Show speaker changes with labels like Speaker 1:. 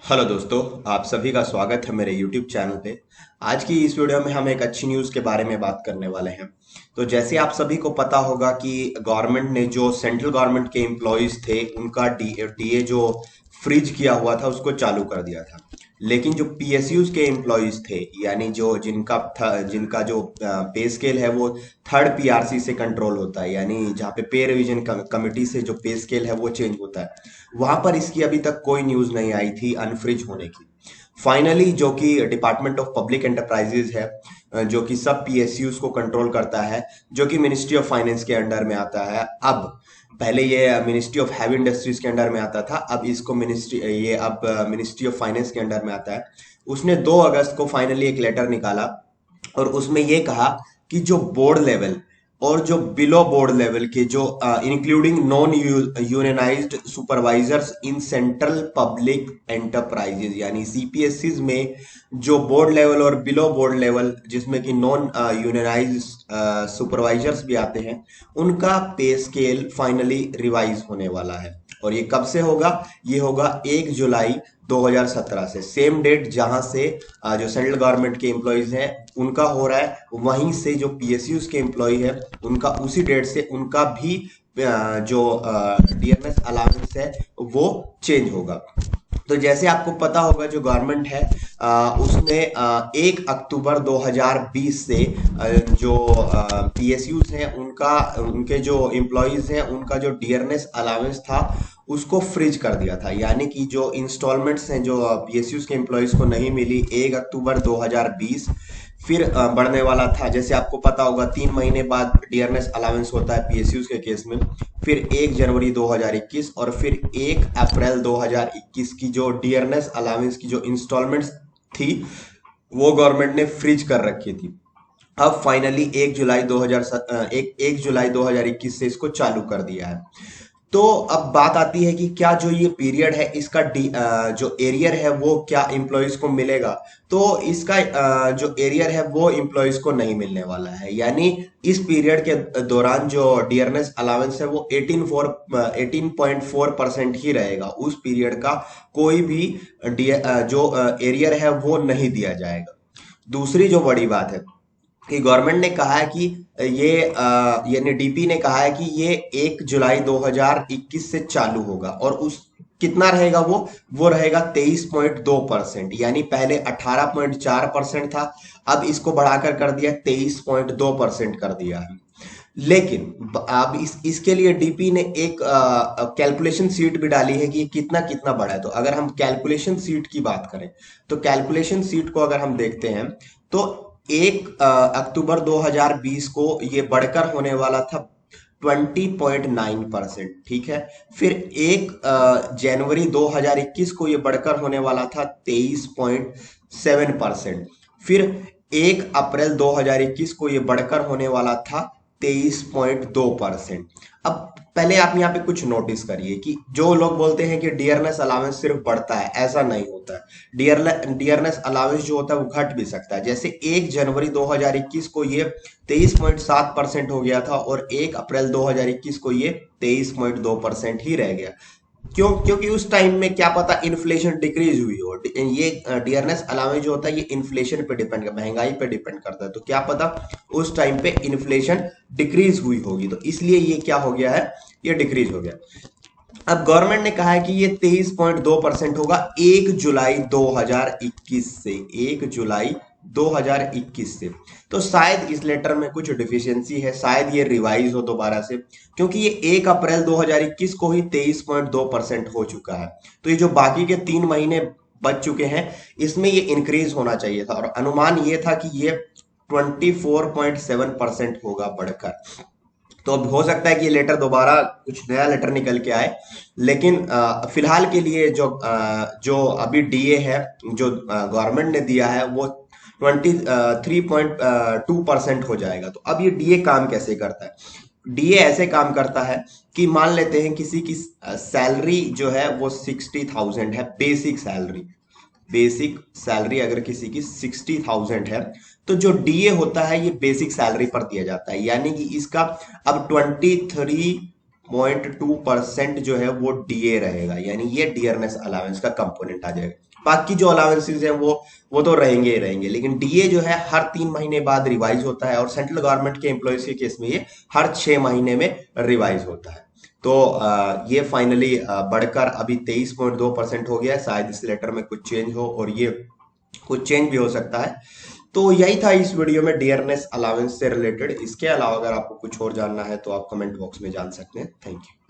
Speaker 1: Hello दोस्तों। आप सभी का स्वागत है मेरे YouTube चैनल पे। आज की इस वीडियो में हम एक अच्छी न्यूज़ के बारे में बात करने वाले हैं। तो जैसे आप सभी को पता होगा कि गवर्नमेंट ने जो सेंट्रल गवर्नमेंट के एम्प्लॉयज थे उनका डीए जो फ्रीज किया हुआ था उसको चालू कर दिया था। लेकिन जो पीएसयूज के एम्प्लॉयज थे, यानी जो जिनका जो पे स्केल है वो थर्ड पीआरसी से कंट्रोल होता है, यानी जहाँ पे पे रिवीजन कमेटी से जो पे स्केल है वो चेंज होता है, वहां पर इसकी अभी तक कोई न्यूज नहीं आई थी अनफ्रिज होने की। फाइनली जो कि डिपार्टमेंट ऑफ पब्लिक एंटरप्राइजेज है, जो कि सब पीएसयूज को कंट्रोल करता है, जो कि मिनिस्ट्री ऑफ फाइनेंस के अंडर में आता है। अब पहले ये मिनिस्ट्री ऑफ हैवी इंडस्ट्रीज के अंडर में आता था, अब इसको मिनिस्ट्री ऑफ फाइनेंस के अंडर में आता है। उसने 2 अगस्त को फाइनली एक लेटर निकाला और उसमें ये कहा कि जो बोर्ड लेवल और जो बिलो बोर्ड लेवल के जो including non unionised supervisors in central public enterprises यानी सीपीएससीज में जो बोर्ड लेवल और बिलो बोर्ड लेवल जिसमें कि नॉन यूनियनाइज्ड सुपरवाइजर्स भी आते हैं, उनका पे स्केल फाइनली रिवाइज होने वाला है। और ये कब से होगा? ये होगा 1 जुलाई 2017 से, सेम डेट जहां से जो सेंट्रल गवर्नमेंट के एम्प्लॉयज हैं उनका हो रहा है, वहीं से जो पीएसयूज के एम्प्लॉय है उनका उसी डेट से उनका भी जो डीएमएस अलाउंस है वो चेंज होगा। तो जैसे आपको पता होगा जो गवर्नमेंट है उसने 1 अक्टूबर 2020 से जो पीएसयूज हैं उनका उनके जो एम्प्लॉयज हैं उनका जो डियरनेस अलाउंस था उसको फ्रीज कर दिया था। यानी कि जो इंस्टॉलमेंट्स हैं जो पीएसयूज के एम्प्लॉयज को नहीं मिली 1 अक्टूबर 2020, फिर बढ़ने वाला था। जैसे आपको पता होगा 3 महीने बाद डियरनेस अलाउंस होता है पीएसयूज के केस में, फिर 1 जनवरी 2021 और फिर 1 अप्रैल 2021 की जो डियरनेस अलाउंस की जो इंस्टॉलमेंट्स थी वो गवर्नमेंट ने फ्रीज कर रखी थी। अब फाइनली 1 जुलाई 2021 से इसको चालू कर दिया है। तो अब बात आती है कि क्या जो ये पीरियड है इसका जो एरियर है वो क्या एम्प्लॉयज को मिलेगा? तो इसका जो एरियर है वो एम्प्लॉयज को नहीं मिलने वाला है। यानी इस पीरियड के दौरान जो डियरनेस अलाउंस है वो 18.4% ही रहेगा। उस पीरियड का कोई भी जो एरियर है वो नहीं दिया जाएगा। दूसरी जो बड़ी बात है कि गवर्नमेंट ने कहा है कि यानी डीपी ने कहा है कि ये 1 जुलाई 2021 से चालू होगा और उस कितना रहेगा वो रहेगा 23.2%। यानी पहले 18.4% था, अब इसको बढ़ाकर कर दिया 23.2% कर दिया है। लेकिन अब इसके लिए डीपी ने एक कैलकुलेशन सीट भी डाली है कि ये कितना कितना बड़ा है। तो अगर हम कैलकुलेशन सीट की बात करें तो कैलकुलेशन सीट को अगर हम देखते हैं तो 1 अक्टूबर 2020 को ये बढ़कर होने वाला था 20.9%, ठीक है। फिर 1 जनवरी 2021 को ये बढ़कर होने वाला था 23.7%। फिर 1 अप्रैल 2021 को ये बढ़कर होने वाला था 23.2%। अब पहले आप यहाँ पे कुछ नोटिस करिए कि जो लोग बोलते हैं कि डियरनेस अलाउंस सिर्फ बढ़ता है, ऐसा नहीं होता है। डियरनेस अलाउंस जो होता है वो घट भी सकता है। जैसे 1 जनवरी 2021 को ये 23.7% हो गया था और 1 अप्रैल 2021 को ये 23.2% ही रह गया। क्योंकि उस टाइम में क्या पता इन्फ्लेशन डिक्रीज हुई हो। ये डियरनेस अलाउंस जो होता है ये इन्फ्लेशन पे डिपेंड करता है, महंगाई पे डिपेंड करता है। तो क्या पता उस टाइम पे इन्फ्लेशन डिक्रीज हुई होगी, तो इसलिए ये क्या हो गया है, ये डिक्रीज हो गया। अब गवर्नमेंट ने कहा है कि ये 23.2% होगा 1 जुलाई 2021 से, 1 जुलाई 2021 से। तो शायद इस लेटर में कुछ डिफिशियंसी है, शायद ये रिवाइज हो दोबारा से, क्योंकि ये 1 अप्रैल 2021 को ही 23.2% हो चुका है। तो ये जो बाकी के 3 महीने बच चुके हैं इसमें ये इंक्रीज होना चाहिए था और अनुमान ये था कि ये 24.7% होगा बढ़कर। तो अब हो सकता है कि ये लेटर दोबारा कुछ नया लेटर निकल के आए, लेकिन फिलहाल के लिए जो अभी डीए है जो गवर्नमेंट ने दिया है वो 23.2% हो जाएगा। तो अब ये डीए काम कैसे करता है? डीए ऐसे काम करता है कि मान लेते हैं किसी की सैलरी जो है वो 60,000 है, बेसिक सैलरी। बेसिक सैलरी अगर किसी की 60,000 है तो जो डीए होता है ये बेसिक सैलरी पर दिया जाता है। यानी कि इसका अब 23.2% जो है वो डीए रहेगा, यानी ये डियरनेस अलाउंस का कंपोनेंट आ जाएगा। बाकी जो अलाउंसेस है वो तो रहेंगे ही रहेंगे, लेकिन डीए जो है हर 3 महीने बाद रिवाइज होता है, और सेंट्रल गवर्नमेंट के एम्प्लॉयज के केस में ये हर 6 महीने में रिवाइज होता है। तो ये फाइनली बढ़कर अभी 23.2% हो गया है। शायद इस लेटर में कुछ चेंज हो, और ये कुछ चेंज भी हो सकता है। तो यही था इस वीडियो में डियरनेस अलाउंस से रिलेटेड। इसके अलावा अगर आपको कुछ और जानना है तो आप कमेंट बॉक्स में जान सकते हैं। Thank you.